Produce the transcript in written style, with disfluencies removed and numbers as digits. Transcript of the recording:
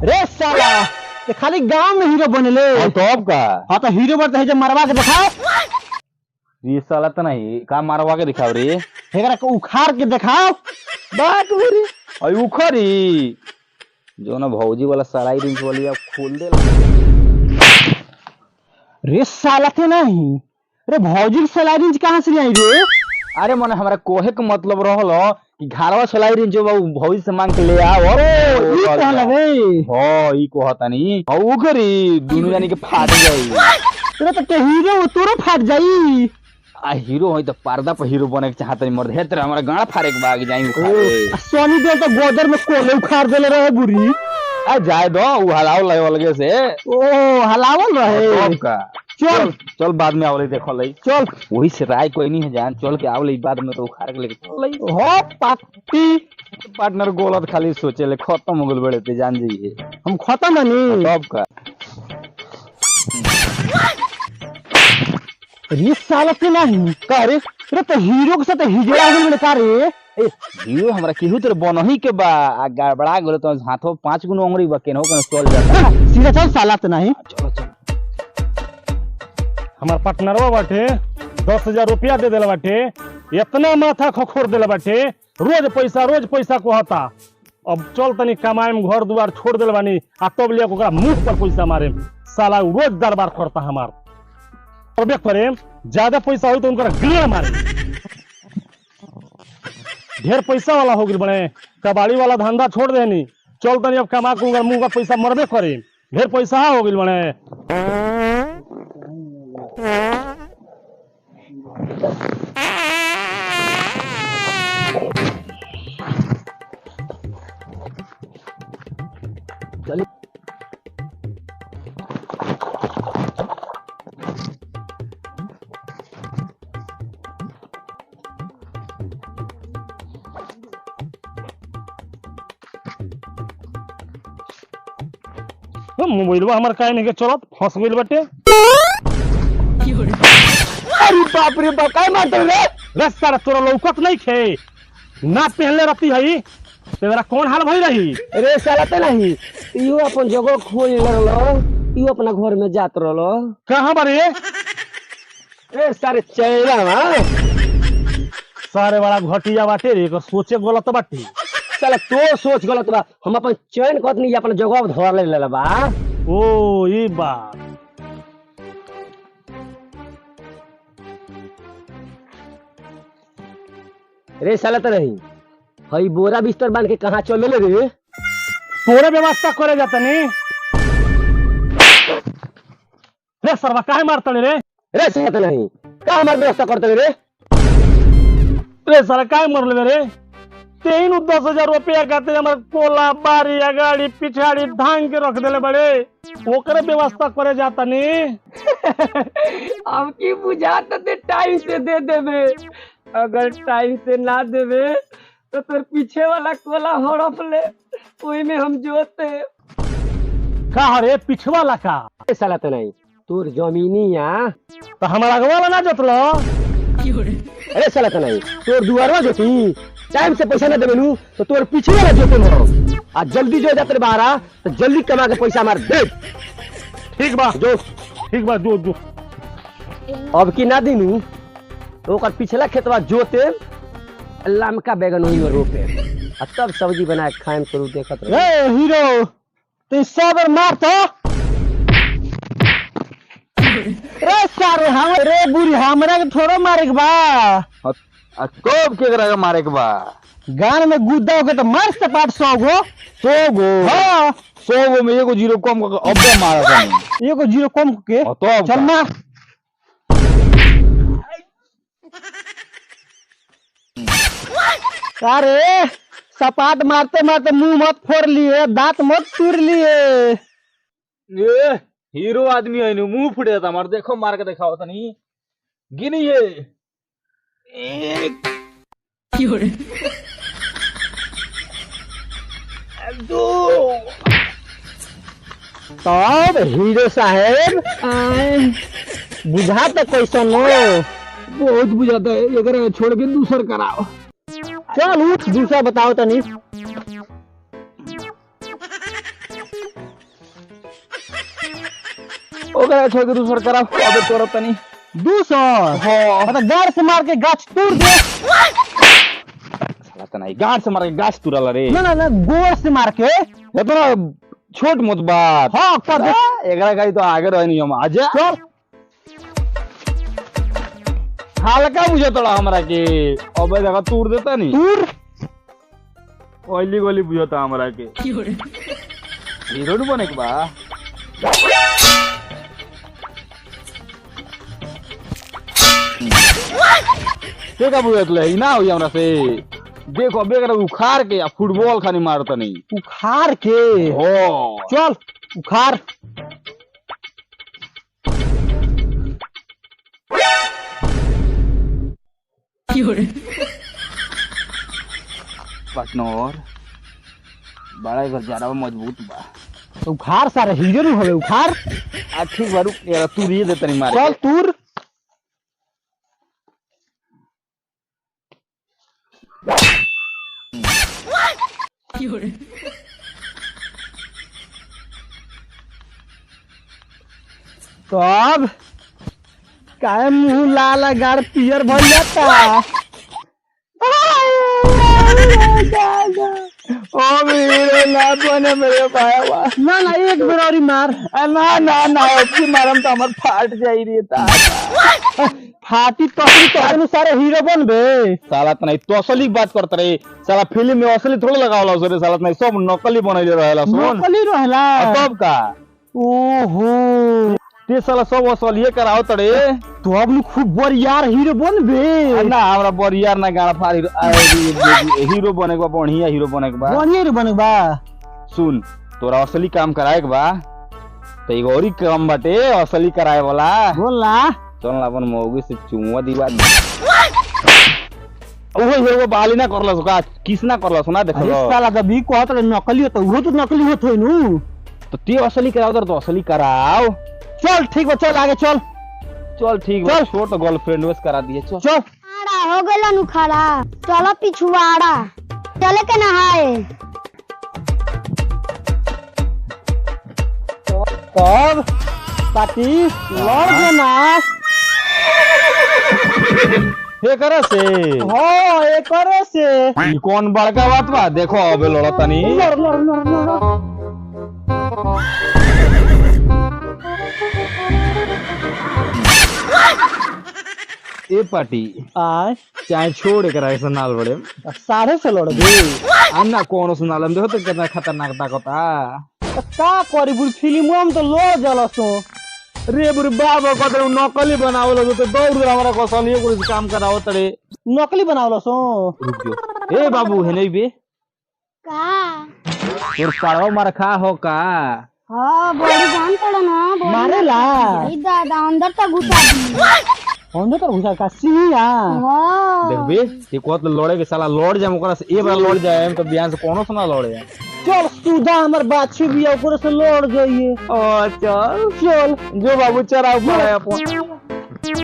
रे साला ते खाली गांव में हीरो बनले तो अब का हाँ तो हीरो बनते है जब मरवा के दिखाओ ये साला तो नहीं का मारवा के दिखाओ रे एकरा को उखाड़ के दिखाओ बात मेरी और उखरी जो ना भौजी वाला सलाई रिंच वाली अब खोल दे रे साला ते नहीं रे भौजी की सलाइरिंज कहाँ से आई रे अरे मने हमरा कोहे के मतलब रहल कि घरवा सलाई रिंच भौजी से मांग के ले आओ ई कह लगे हो ई कहतानी और उखरी दोनों जानी के फाट गई तेरा तो हीरो तोरो फाट जाई आ हीरो होई तो पर्दा पर हीरो बने के चाहत मर्द है तेरा हमरा गाड़ा फाड़े के भाग जाई उखाड़े सोनी दे तो गोदर में कोले उखाड़ देले रहे बुरी आ जाए दो वो हलाव लगे से ओ हलावल रहे अब का चल चल बाद में आवले देखो लई चल वही से राय कोई नहीं है जान चल के आवले बाद में तो उखाड़ के लेके चल लई हो पार्टी पार्टनर गोलत खाली सोचे ले खत्म हो गेल बड़े ते जान जाइए हम खत्म नहीं अब का रे साला के नहीं का रे रे तो हीरो के साथ हिजड़ा हो गेल का रे ए हीरो हमरा केहू तेरे बनही के बा आ गड़बड़ा गेल तो हाथों 5 गुना उंगली बा केनो चल जाता सीधा चल साला तो नहीं चलो चल हमार पार्टनरवा बाटे 10,000 रुपया दे देला बाटे इतना माथा खखोर देला बाटे रोज पैसा कहता अब चल तनी कमाए में घर दुआर छोड़ देले बानी आ तब ले ओकरा मुंह पर पैसा मारे साला रोज दरबार करता हमार और देख परे ज्यादा पैसा हो तो उनका गिरा मारे ढेर पैसा वाला हो गई बने कबाड़ी वाला धंधा छोड़ देनी चल तनी अब कमा के मुंह का पैसा मरबे करे ढेर पैसा हो गई बने चल मोबाइलवा हमार काहे नहीं के चलत फंस गइल बाटे अरे बाप रे बाप काय मारत रे रे सारा तोरा लौकत नहीं खे ना पहनले रहती है तेरा कौन हाल भई रही रे साला तो नहीं इहो अपन जगह खोज लगलो इहो अपना घर में जात रहलो कहां बारे रे सारे चेहरा हां सारे बड़ा घटिया बाटे रे एकर सोचे गलत बाटे साला तो सोच गलत बा हम अपन चयन करत नहीं अपन जगह धर ले बा ओ ये बात रे साला तो नहीं हई बोरा बिस्तर बांध के कहां चले रे तोरे व्यवस्था करे जाता नहीं रे सरवा काहे मारतले रे रे साला तो नहीं का हमार व्यवस्था करते रे रे साला काहे मरले रे तेन 10,000 रुपया खाते हमार कोला बारी गाड़ी पिछाड़ी धांग के रख देले बड़े ओकरे व्यवस्था करे जाता नहीं अब की बुझात दे टाइम से दे देबे अगर टाइम से ना देबे तो तोर पीछे वाला कोला हड़प ले ओई में हम जोते का रे पिछवाला का ए साला तो नहीं तोर जमीनिया तो हमारा अगवाला ना जोतलो अरे साला तो नहीं तोर दुआरवा जोती टाइम से पैसा ना देबेलू तो तोर पीछे वाला जोते न आ जल्दी जो जाते बाहर तो जल्दी कमा के पैसा मार दे ठीक बा जो जो अब की ना दिनू तो ओकर पिछला खेतवा जोते लमका बैगन वही में रोपे आ तब सब्जी बना के खाएम करू देखत रहे ए हीरो तू सबर मार तो रे सारे हम रे बुरी हमरा के थोड़ो मारे के बा आ कब केकरा के मारे के बा गान में गुद्दा हो के तो मार से पाट 100 गो 100 गो हां 100 गो में एगो जीरो कम करके अबे मारा था एगो जीरो कम के तो अब चल मार अरे सपाट मारते मारते मुंह मत फोड़ लिए दांत मत तोड़ लिए ए हीरो आदमी है नु मुंह फुटे था मार देखो मार के दिखाओ तनी गिनी है एक दो तब हीरो साहेब बुझा तो कैसा नो बहुत बुझाता है अगर छोड़ के दूसर कराओ चल उठ दूसरा बताओ तनी ओकरा छोड़ के दूसर कराओ अबे तोरा तनी 200 हां मतलब गाड़ से मार के गाछ तोड़ दे। साला तना गांठ से मार के गाछ तुरल रे ना ना ना गोड़ से मार के। इतना छोट मोट बात हाँ कर दे। एकरा गाड़ी तो आगे रहनी हम आजा चल हल्का मुझे तोड़ा हमरा के अबे जगह तूर देता नहीं तूर ऑयली गोली बुझता हमरा के हीरो न बने के बा के का बुझत ले ना होई हमरा से देखो अबे एकरा उखाड़ के या फुटबॉल खानी मारता नहीं उखाड़ के। हो चल उखाड़। पार्टनर बड़ा घर जा रहा मजबूत बा तो उखाड़ सारे हीरो नहीं होवे उखाड़। आखिर बारू यार तू ये देता नहीं मारे चल तूर। तो अब काय मुंह लाल गाड़ पियर भर जाता। ओ मेरे ना बने मेरे भाईवा ना ना एक बेर मार। ना ना ना अपनी मारम तो हमर फाट जाई रे ता फाटी तोरी तो सारे हीरो बनबे। साला त नहीं तो असली बात करत रे साला फिल्म में असली थोड़ा लगावला सरे साला नहीं सब नकली बनैले रहेला सुन नकली रहला तब का ओहो ते साला सब असलिए कराओ तड़े तो अब नु खूब बरियार हीरो बनबे। ना हमरा बरियार ना गाना फाड़ हीरो बने के बा बढ़िया हीरो बने के बा बढ़िया हीरो बने बा। सुन तोरा असली काम कराए के बा तो एगो औरी काम बाटे असली कराए वाला बोल ना। चल ना अपन मौगी से चुमुआ दिवा ओहो हीरो बाली ना करला सुका किस ना करला सुना देखो अरे साला जब भी कहत रहे नकली होता वो तो नकली होत है नु। तो ते असली कराओ तो असली कराओ चल ठीक बा चल आगे चल। चल ठीक बा छोड़ तो गर्लफ्रेंड वेस करा दिए चल चल आड़ा हो गइल नु खड़ा चलो पिछुआड़ा चले के नहाए। तब पाटी लड़ देना। हे करे से हां एक करे से ई कौन बड़का बात बा देखो अबे लड़तनी लड़ लड़ लड़ लड़। ए पार्टी आय चाहे छोड़ एकरा ऐसा नाल बड़े साढ़े से लड़ दे। अन्ना कौन सुनाल हम देखो तो कितना खतरनाक ताकता का करी बुढ़ फिल्म में तो लड़ जलसो। रे बुरी बाबा कतरे नकली बनावल तो दौड़ हमरा को असली कुछ काम कराओ तड़े नकली बनावलो सो। रुक जो ए बाबू है नहीं बे का तोर पाड़वा मार खा हो का हां बड़ी जान पड़ा ना बड़ी मारेला ई दादा अंदर तक घुसा दी होंदे तो घुसा का सिया। हां देख बे ये कोत लड़े के साला लड़ जाए ओकरा से ए बार लड़ जाए हम तो बियान से कोनो सुना लड़े चल सुधा हमर बाछी भी ओकरे से लड़ जाइए। ओ चल चल जो बाबू चराओ पड़े अपन